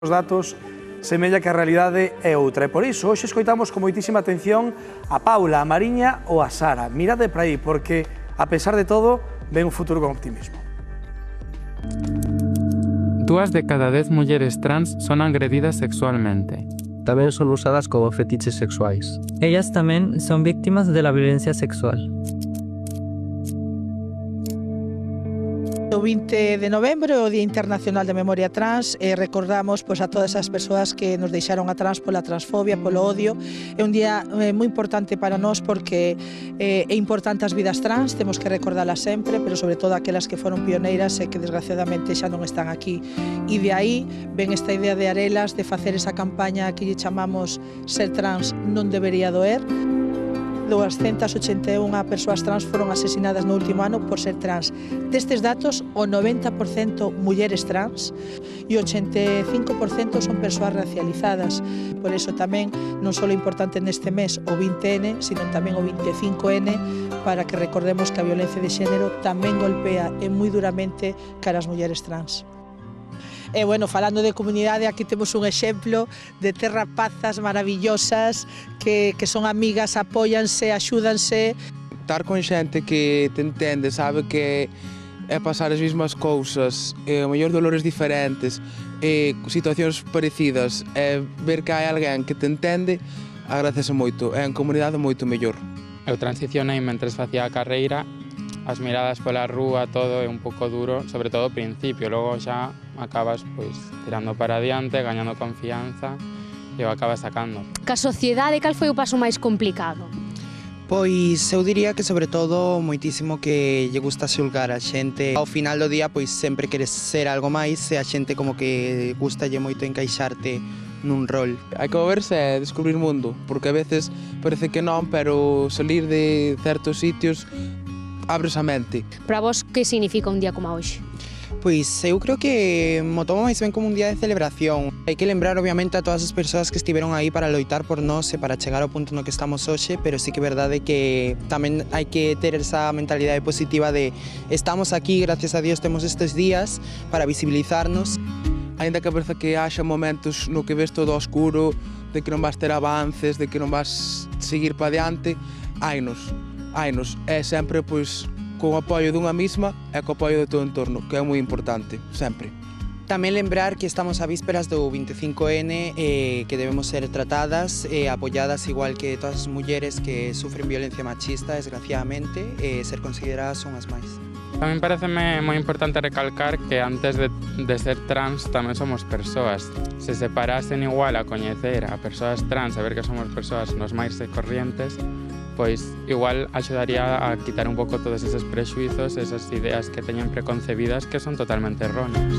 Os datos semella que a realidade é outra, e por iso hoxe escoitamos con moitísima atención a Paula, a Mariña ou a Sara. Mirade para aí, porque, a pesar de todo, ven un futuro con optimismo. 2 de cada 10 mulleres trans son agredidas sexualmente. Tamén son usadas como fetiches sexuais. Ellas tamén son víctimas de la violencia sexual. O 20 de novembro é o Día Internacional de Memoria Trans e recordamos a todas as persoas que nos deixaron atrás pola transfobia, polo odio. É un día moi importante para nós porque é importante as vidas trans, temos que recordalas sempre, pero sobre todo aquelas que foron pioneiras e que desgraciadamente xa non están aquí. E de aí ven esta idea de Arelas de facer esa campaña que lle chamamos Ser trans non debería doer. 281 persoas trans foron asesinadas no último ano por ser trans. Destes datos, o 90% mulleres trans e o 85% son persoas racializadas. Por iso tamén non só é importante neste mes o 20N, sino tamén o 25N, para que recordemos que a violencia de xénero tamén golpea e moi duramente cara as mulleres trans. E, bueno, falando de comunidade, aquí temos un exemplo de ter rapazas maravillosas que son amigas, apóianse, axúdanse. Estar con xente que te entende, sabe que é pasar as mesmas cousas, o mellor dolores diferentes, situacións parecidas, ver que hai alguén que te entende, agradece moito, é en comunidade moito mellor. Eu transicionei mentres facía a carreira, as miradas pola rúa, todo é un pouco duro, sobre todo ao principio, logo xa acabas tirando para adiante, gañando confianza e o acabas sacando. Ca sociedade, cal foi o paso máis complicado? Pois eu diría que sobre todo moitísimo que lle gusta xulgar a xente. Ao final do día pois sempre queres ser algo máis e a xente como que gustalle moito encaixarte nun rol. Hai que moverse e descubrir o mundo, porque a veces parece que non, pero salir de certos sitios abres a mente. Para vos, que significa un día como hoxe? Pois eu creo que mo tomo máis ben como un día de celebración. Hai que lembrar obviamente a todas as persoas que estiveron aí para loitar por nós e para chegar ao punto no que estamos hoxe, pero sí que é verdade que tamén hai que ter esa mentalidade positiva de estamos aquí, gracias a Dios temos estes días para visibilizarnos. Ainda que parece que haxa momentos no que ves todo oscuro, de que non vas ter avances, de que non vas seguir para adiante, hainos. É sempre con o apoio dunha mesma e co apoio do teu entorno, que é moi importante, sempre. Tamén lembrar que estamos a vísperas do 25N e que debemos ser tratadas e apoiadas igual que todas as mulleres que sufren violencia machista, desgraciadamente, e ser consideradas unhas máis. Tamén pareceme moi importante recalcar que antes de ser trans tamén somos persoas. Se separasen igual a coñecer a persoas trans, a ver que somos persoas nos máis corrientes, pois igual axudaría a quitar un pouco todos eses prexuizos, esas ideas que teñen preconcebidas que son totalmente erróneas.